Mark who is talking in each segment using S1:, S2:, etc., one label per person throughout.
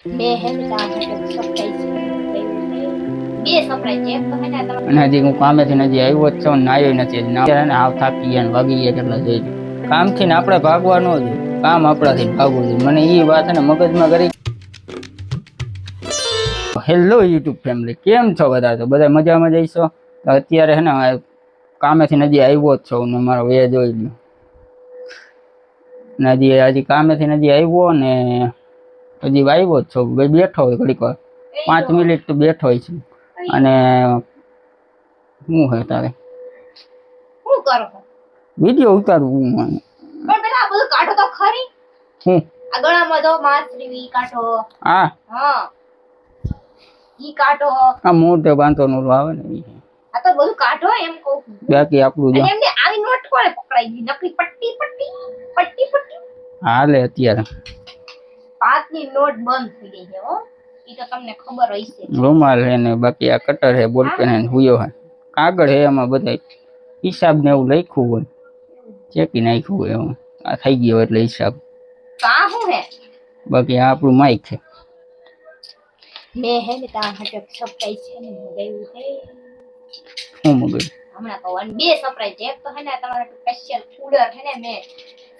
S1: બે હે ને તા સરપ્રાઈઝ બે સરપ્રાઈઝ એક તો હે ને
S2: અને હજી હું કામેથી હજી આવ્યો જ છું ને નાયો નથી ને હાવ થાકી ગયા ને વાગી ગયા કેટલા જોઈ કામથી ને આપણે ભાગવા ન જોઈએ, કામ આપણાથી ભાગવું જોઈએ. મને એ વાત છે ને મગજમાં કરી. હેલો યુટ્યુબ ફેમિલી, કેમ છો બધા? તો બધા મજામાં જઈશો. અત્યારે હે ને કામેથી હજી આવ્યો જ છું ને મારો વે જોઈ લ્યો ને હજી કામેથી હજી આવ્યો ને હજી આવ્યો જ છું. બેઠો હોય ઘડીક વાર 5 મિનિટ તો બેઠો હોય છે. અને શું હે તારે
S1: શું કરો
S2: વિડિયો ઉતારું હું?
S1: પણ પેલા આ બધું કાઢો તો ખરી.
S2: હું
S1: આ ગળામાં જો માછલી કાઢો.
S2: હા
S1: ઈ કાઢો.
S2: આ મોઢે બાંધો નું આવે ને ઈ.
S1: આ તો બધું કાઢો એમ કહું.
S2: બાકી આપણું જો
S1: એમને આવી નોટ કોણે પકડાઈ દી? નકલી પટ્ટી પટ્ટી પટ્ટી પટ્ટી
S2: હાલે અત્યારે
S1: 5 ની નોટ બંધ થઈ ગઈ છે હો. ઈ તો તમને ખબર હશે.
S2: રૂમાલ હે ને બાકી આ કટર હે, બોલ પેન હે, હુયો હે, કાગળ હે, એમાં બધા હિસાબ ને એવું લખ્યું હોય, ચેકી નાખ્યું હોય. એમાં આ થઈ ગયો એટલે હિસાબ.
S1: કા હું હે
S2: બાકી આ આપણું માઈક છે.
S1: મે હે ને તા હટક સરપ્રાઈઝ છે ને ગયું છે.
S2: હું મગજ
S1: હમણાં કહું બે સરપ્રાઈઝ. એક તો હે ને તમારા સ્પેશિયલ કુલર હે ને મેં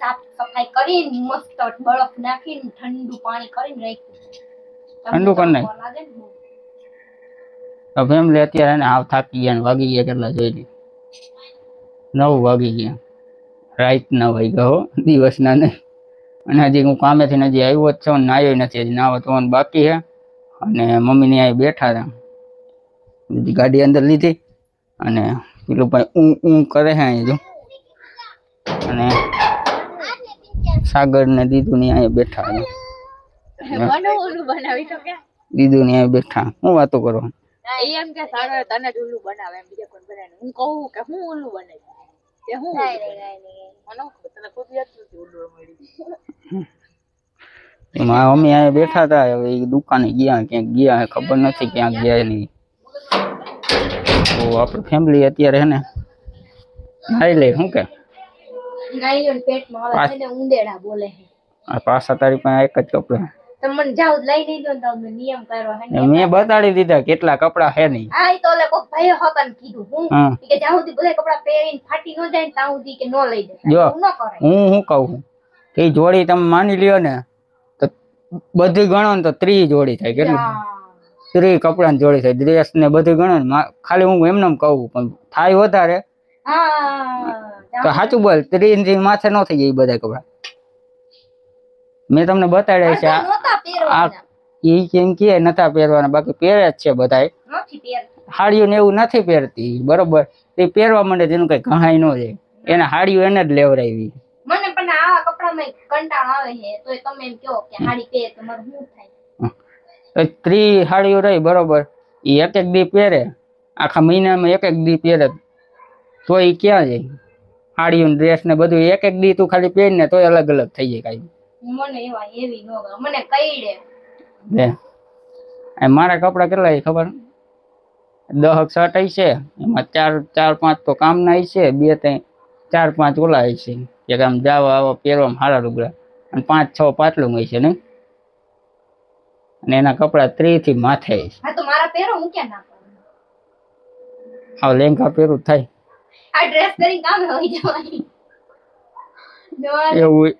S1: સાફ સફાઈ કરીને મસ્ત બરફ નાખીને ઠંડુ પાણી કરીને રાખ્યું.
S2: ઠંડુ કરી નાખ. તો ફેમિલી અત્યારે ને હાવ થાકી ગયા ને વાગી ગયા કેટલા જોઈ લી 9 વાગી ગયા. રાત ના વાગ્યા હો, દિવસના નહીં. અને હજી હું કામેથી હજી આવ્યો જ છું ને નાયો નથી. હજી નાવા ધોવાનું બાકી છે. અને મમ્મી ને અહીં બેઠા હતા, બધી ગાડી અંદર લીધી અને પેલું ભાઈ ઊં કરે છે અહીં જો. અને સાગર ને દીદુ ની અહીં બેઠા છે. દીદુ ની અહીં બેઠા હું વાતો કરો?
S3: એમ કે સાગર તને જ ઉલ્લુ બનાવે એમ, બીજા કોઈ બનાવે. હું કહું કે હું ઉલ્લુ બનાવી તે હું મને તને ખુદ યાદ નથી ઉલ્લુ મળી.
S2: એમાં અમે અહીંયા બેઠા હતા. હવે એ દુકાને ગયા, ક્યાંક ગયા ખબર નથી, ક્યાંક ગયા નહીં. તો આપણી ફેમિલી અત્યારે હે ને નાઈ લે. શું કે
S1: નાઈ લો પેટમાં આવે છે ને ઉંદેડા બોલે છે.
S2: આ પાછા તારી પાસે એક જ કપડા.
S1: તમને જાવ લઈ લીધો ને તમે નિયમ કર્યો હે ને.
S2: મેં બતાડી દીધા કેટલા કપડા હે નહીં.
S1: હા ઈ તો ઓલે કોક ભાઈ હકન કીધું હું કે જ્યાં સુધી બધા કપડા પહેરીને ફાટી ન જાય ને ત્યાં સુધી કે નો લઈ દે.
S2: જો
S1: હું ન કરાય.
S2: હું કહું કે જોડી તમે માની લ્યો ને તો બધી ગણો ને તો 30 જોડી થાય. કેટલું 30 કપડાની જોડી થાય. ડ્રેસ ને બધું ગણો ને ખાલી હું એમને કહું પણ થાય વધારે. તો સાચું બોલ, 30 થી માથે ન થઈ જાય બધા કપડા. મેં તમને બતાડ્યા છે આ ઈ કેમ કે નતા પહેરવાના, બાકી પહેરે જ છે બધા. હાડીઓ ને એવું નથી પહેરતી બરોબર. તે પહેરવા માંડે તેનું કઈ કહાઈ ન જાય. એને હાડીઓ એને જ લેવરાવી.
S1: મને પણ આવા કપડામાં કંટાળો આવે છે. તો તમે એમ કહો કે હાડી પહેરે તો મારું શું થાય?
S2: 30 હાડીઓ રહી બરોબર. ઈ એક દી પહેરે, આખા મહિનામાં એક દી પહેરે તો ઈ ક્યાં જાય? હાડીઓ ને ડ્રેસ ને બધું એક દી તું ખાલી પહેર ને તોય અલગ અલગ થઈ જાય. કાઈ
S1: મને એવા એવી નો ગમે. મને કઈડે
S2: લે. મારા કપડા કેટલા ખબર? 10 શર્ટ છે, એમાં 4-5 તો કામના છે, 2-4-5 ઓલા છે કે આમ જાવા આવા પહેરવામાં સારા લુગડા, અને 5-6 પાટલું છે ને. અને એના કપડા 30 થી માથે છે.
S1: હા તો મારા પહેરો હું ક્યાં ના પાડું?
S2: આ લેંઘા પહેરું થાય.
S1: આ ડ્રેસ કરીને કામ હોઈ જવાની.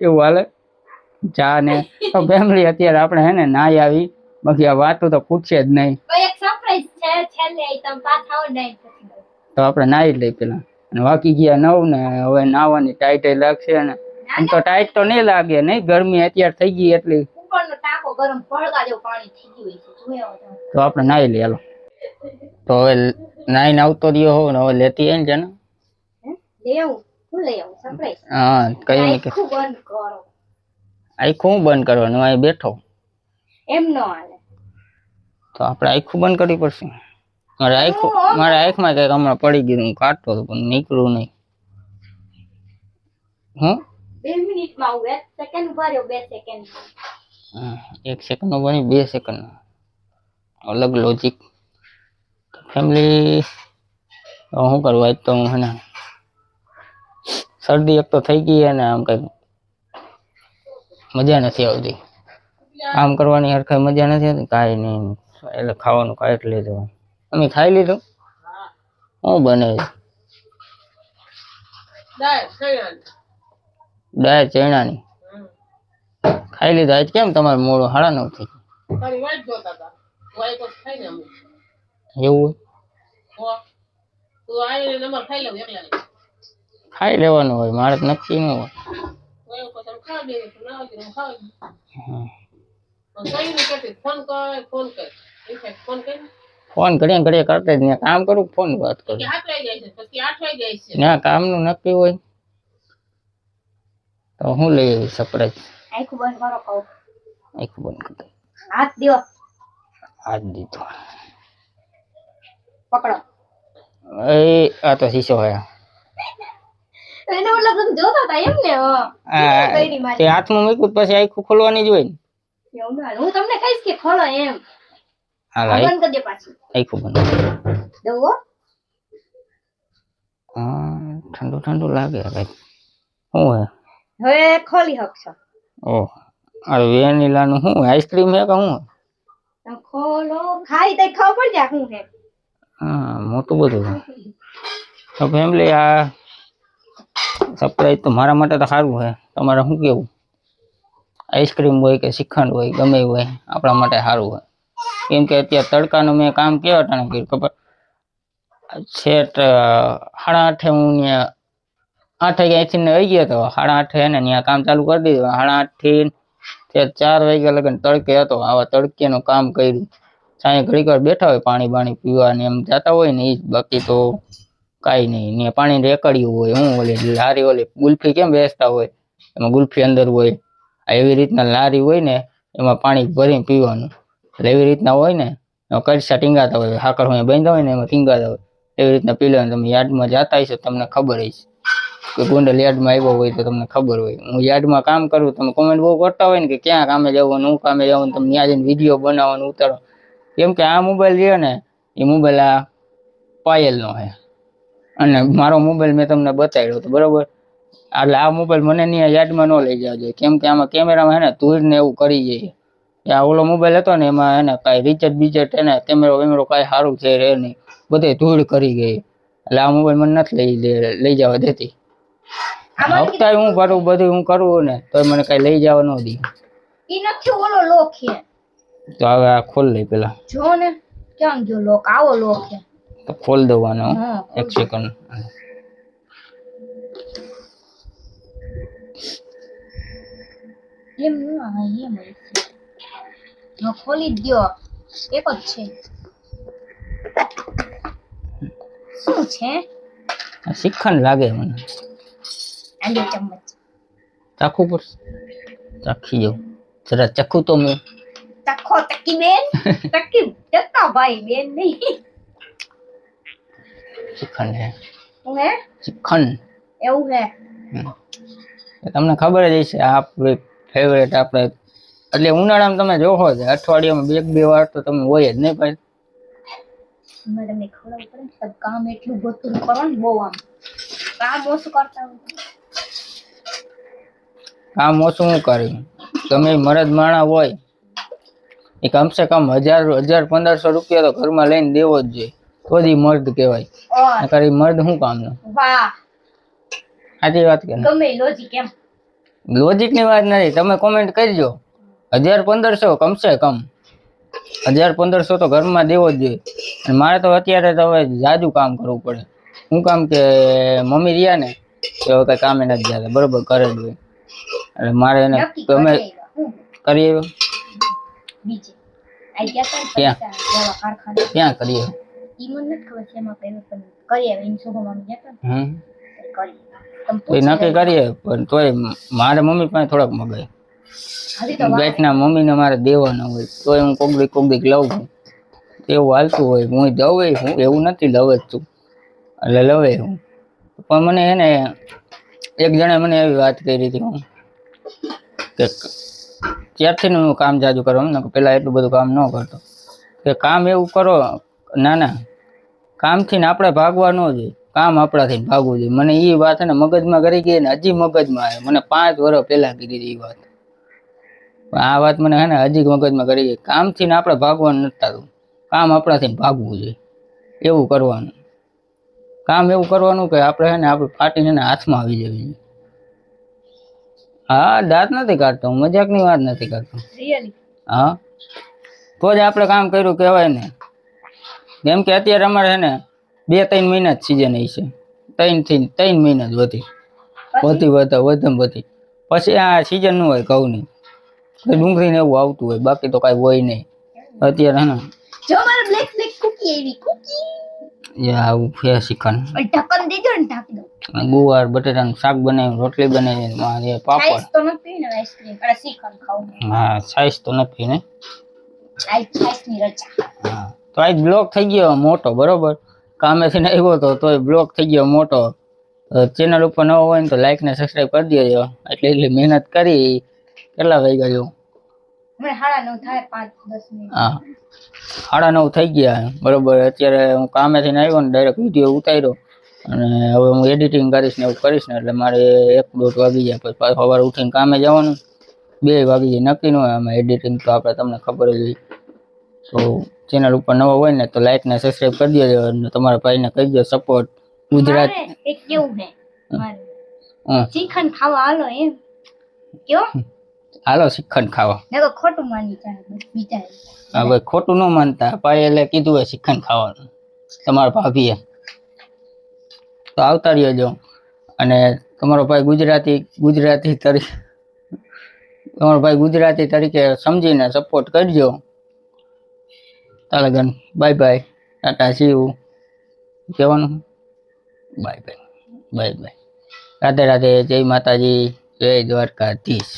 S2: એવું હાલે. ચા ને તો ફેમિલી અત્યારે આપણે હે ને નાઈ આવી, બાકી આ વાતો તો પૂછશે જ નહીં.
S1: એક સરપ્રાઈઝ છે છેલ્લે તમે પાછા આવો નહીં
S2: તો આપણે નાઈ લઈ પેલા. અને વાકી ગયા 9 ને હવે નાવાની ટાઈટ લાગશે. ને એમ તો ટાઈટ તો નહીં લાગે નહીં, ગરમી અત્યારે થઈ ગઈ એટલી.
S1: ઉપરનો ટાંકો ગરમ ભળગા જેવું પાણી થઈ ગયું છે. જોયો
S2: તો આપણે નાઈ લઈએ હાલો. તો હવે નાઈને આવતો રહ્યો હો ને હવે લેતી આવી છે ને.
S1: લેવું શું લઈ આવું સરપ્રાઈઝ?
S2: હા કઈ નહીં કે
S1: બંધ કરો.
S2: આખું બંધ કરવાનું, અહીં બેઠો
S1: એમ નો હાલે.
S2: તો આપણે આખું બંધ કરવી પડશે. મારા આંખમાં કઈક હમણાં પડી ગયું, હું કાઢતો હતો પણ નીકળું નહીં. હું
S1: 2 મિનિટમાં આવું. 1 સેકન્ડ ઉભા રહ્યો. 2 સેકન્ડ.
S2: 1 સેકન્ડ નો બની 2 સેકન્ડ. અલગ લોજિક. ફેમિલી શું કરવું આજ તો હું હે ને શરદી એક તો થઈ ગઈ અને આમ કઈ મજા નથી આવતી. કામ કરવાની હરખાઈ મજા નથી આવતી કાંઈ નહીં એટલે ખાવાનું કાંઈ એટલે લીધું તમે ખાઈ લીધું શું બને દાળ ચણાની ખાઈ લીધું આજ કેમ તમારે મોડું 9:30 થઈ એવું ખાઈ લેવાનું હોય મારે તો નક્કી ન હોય ફોન ઘડીએ ઘડીએ કરતા જ નહીં કામ કરું ફોન વાત કરું ના કામનું નક્કી હોય તો હું લઈ આવી સરપ્રાઈઝ
S1: આખું બંધ કરો કહું
S2: આખું બંધ કરી દઉં.
S1: હાથ દ્યો
S2: હાથ દીધો
S1: પકડો
S2: એ આ તો શીશો હે
S1: એનો મતલબ તમે જોતા હતા એમ ને કઈની મારી
S2: તે હાથમાં મૂક્યું પછી આખું ખોલવાની જ હોય ને
S1: એવું ના હાલે. હું તમને કહીશ કે ખોલો એમ
S2: હાલ
S1: આ બંધ કરી દે પાછી
S2: આખું બંધ
S1: દઉં
S2: હા ઠંડુ ઠંડુ લાગે ભાઈ શું હે
S1: હવે ખોલી શકશો
S2: ઓહ આ વેનીલાનું શું આઈસ્ક્રીમ હે કે શું
S1: તમે ખોલો ખાઈ તો ખબર પડી જાય શું છે
S2: હા મોટું બધું છે. તો ફેમિલી આ સરપ્રાઈઝ તો મારા માટે તો સારું છે તમારે શું કેવું આઈસ્ક્રીમ હોય કે શ્રીખંડ હોય ગમે હોય આપણા માટે સારું હોય કેમ કે અત્યારે તડકાનું મેં કામ કેવા ટાણે કર્યું ખબર છેટ 8:30 હું ત્યાં 8 વાગે અહીંથી આવી ગયો હતો 8:30 એને ત્યાં કામ ચાલુ કરી દીધું 8:30 થી 4 વાગ્યા લગન તડકે હતો આવા તડકેનું કામ કર્યું સાંજે ઘડીક વાર બેઠા હોય પાણી બાણી પીવા ને એમ જતા હોય ને એ જ બાકી તો કાંઈ નહીં ને પાણી રેકડ્યું હોય હું ઓલી લારી ઓલી ગુલ્ફી કેમ બેસતા હોય એમાં ગુલ્ફી અંદર હોય એવી રીતના લારી હોય ને એમાં પાણી ભરીને પીવાનું એટલે એવી રીતના હોય ને કડસા ટીંગાતા હોય હાકર હોય બાંધ્યા હોય ને એમાં ટીંગાતા હોય એવી રીતના પી લેવાનું તમે યાર્ડમાં જતા હશો તમને ખબર હશે કે ગોંડલ યાર્ડમાં આવ્યો હોય તો તમને ખબર હોય હું યાર્ડમાં કામ કરું તમે કોમેન્ટ બહુ કરતા હોય ને કે ક્યાં કામે જવાનું હું કામે જવાનું તમે ત્યાં જઈને વિડીયો બનાવવાનું ઉતારો કેમ કે આ મોબાઈલ છે ને એ મોબાઈલ આ પાયલનો છે અને મારો મોબાઈલ મેં તમને બતાવ્યો હતો બરોબર એટલે આ મોબાઈલ મને ત્યાં યાર્ડમાં ન લઈ જવા જોઈએ કેમ કે આમાં કેમેરામાં હે ને ધૂળ ને એવું કરી જાય આ ઓલો મોબાઈલ હતો ને એમાં એને કાંઈ રિચાર્જ બીચાર્જ એને કેમેરો કાંઈ સારું છે રે નહીં બધે ધૂળ કરી ગઈ એટલે આ મોબાઈલ મને નથી લઈ જવા દેતી હપ્તા હું ભરું બધું હું કરું ને તો મને કઈ લઈ જવા ન દી
S1: ઈ નથી ઓલો લોક છે
S2: તો હવે આ ખોલ લઈ પેલા
S1: જો ને ક્યાં ગયો લોક આવો લોક છે
S2: તો ખોલ દેવાનો
S1: હા,
S2: 1 સેકન્ડ
S1: એમ ના એમ હા ખોલી દ્યો એક જ છે શું છે
S2: આ શ્રીખંડ લાગે મને
S1: આંડો ચમચ
S2: ચાખવું પડશે ચાખી જાઉં જરા ચાખું તો મેં
S1: ચખો તકી બેન તકી ચક્કા ભાઈ બેન નહીં
S2: શ્રીખંડ હે
S1: હું હે
S2: શ્રીખંડ
S1: એવું હે
S2: તમને ખબર જ હશે આ આપણું ફેવરેટ આપણે એટલે ઉનાળામાં તમે જોવો જ અઠવાડિયામાં 2 વાર તો તમે હોય જ નહીં ભાઈ
S1: તમને ખબર પડે ને કામ એટલું બધું કરો ને બહુ આમ કામ ઓછું કરતા હોય
S2: કામ ઓછું હું કર્યું તમે મરદ માણા હોય એ કમસે કમ 1000-1500 રૂપિયા તો ઘરમાં લઈને દેવો જ જોઈએ તો જ ઈ મર્દ કહેવાય નકર ઈ મર્દ શું કામનો
S1: વાહ
S2: સાચી વાત કે
S1: ગમે લોજિક એમ
S2: લોજિક ની વાત નથી તમે કોમેન્ટ કરજો 1000-1500 કમસે કમ 1000-1500 તો ઘરમાં દેવો જ જોઈએ અને મારે તો અત્યારે તો હવે જાજુ કામ કરવું પડે શું કામ કે મમ્મી રહ્યા ને તો હવે કઈ કામે નથી જતા બરોબર કરે જ હોય એટલે મારે એને ગમે કરીએ
S1: બીજે આઈ ગયા તા
S2: ક્યાં?
S1: પૈસા દેવા કારખાને
S2: ક્યાં કરીએ
S1: ઈ મને નથી ખબર છે એમાં પેલું પણ કરીએ એમ શુભમાં ગયા તા
S2: હમ
S1: કરી તમે
S2: તો એ નક્કી કરીએ પણ તોય મારે મમ્મી પાસે થોડાક મગાય
S1: હજી તો
S2: બેટના મમ્મીને મારે દેવાના હોય તોય હું કોક દીક લઉં છું એવું હાલતું હોય હું દવે હું એવું નથી લવે જ છું એટલે લવે હું પણ મને એને એક જણે મને એવી વાત કરી હતી હું કે ત્યારથી હું કામ જાજુ કરવા ને પેલા એટલું બધું કામ ન કરતો કે કામ એવું કરો ના કામથી ને આપણે ભાગવા ન જોઈએ કામ આપણાથી ભાગવું જોઈએ મને એ વાત ને મગજમાં કરી ગઈ ને હજી મગજમાં આવે મને 5 વર્ષ પહેલા કીધી હતી એ વાત પણ આ વાત મને હે ને હજી મગજમાં કરી ગઈ. કામથી ને આપણે ભાગવાનું નથી થતું. કામ આપણાથી ભાગવું જોઈએ એવું કરવાનું. કામ એવું કરવાનું કે આપણે હે ને આપણે ફાટીને એના હાથમાં આવી જવી જોઈએ. હા દાંત નથી કાઢતો હું, મજાકની વાત નથી કરતો.
S1: રિયલી
S2: હા તો જ આપણે કામ કર્યું કહેવાય ને. કેમ કે અત્યારે અમારે હે ને 2-3 મહિના જ સિઝન છે. 3 મહિના જ વધી પછી આ સિઝન નું હોય ઘઉંની, ડુંગળી ને એવું આવતું હોય, બાકી તો કાંઈ હોય નહીં અત્યારે હે ને.
S1: જો મારે બ્લેક બ્લેક કુકી આવી કુકી
S2: આવું છે શ્રીખંડ,
S1: ઢક્કન દીધો ને ઢાંકી દો.
S2: ગુવાર બટેટાનું શાક બનાવ્યું, રોટલી બનાવી, પાપડ.
S1: છાશ તો નથી પીને આઈસ્ક્રીમ અરે શ્રીખંડ ખાવું.
S2: હા સાઈઝ તો નથી ને.
S1: છાશ ની રચા.
S2: હા તો આજ બ્લોક થઈ ગયો મોટો, બરોબર. કામેથી ને આવ્યો તો તોય બ્લોક થઈ ગયો મોટો. ચેનલ ઉપર નવો હોય ને તો લાઈક ને સબસ્ક્રાઈબ કરી દેજો. એટલી મહેનત કરી. કેટલા વાગ્યા જો?
S1: મને 9:30 થાય, 5-10 મિનિટ.
S2: હા 9:30 થઈ ગયા બરોબર. અત્યારે હું કામેથી ને આવ્યો ને ડાયરેક્ટ વિડીયો ઉતાર્યો અને હવે હું એડિટિંગ કરીશ ને એવું કરીશ ને એટલે મારે 1-1.5 વાગી જાય. પછી પાછું સવારે ઉઠીને કામે જવાનું, 2 વાગી જાય. નક્કી ન હોય આમાં એડિટિંગ તો આપણે તમને ખબર જ હોય. તો ચેનલ ઉપર નવો હોય ને તો લાઈક ને સબસ્ક્રાઈબ કરી દેજો અને તમારા ભાઈને કહી દો સપોર્ટ. ગુજરાત
S1: મારે એક કેવું હે મારે
S2: હા
S1: શ્રીખંડ ખાવા હાલો એમ કયો
S2: હાલો શ્રીખંડ ખાવા.
S1: ને તો ખોટું માની જાય બસ વિચાર.
S2: હવે ખોટું ન માનતા પાયલે કીધું હોય શ્રીખંડ ખાવાનું તમારા ભાભીએ તો આવતા રહ્યો. અને તમારો ભાઈ ગુજરાતી તરીકે સમજીને સપોર્ટ કરજો. તાલગન bye bye, tata see you કહેવાનું. Bye bye bye bye, Radhe Radhe, જય માતાજી, જય દ્વારકાધીશ.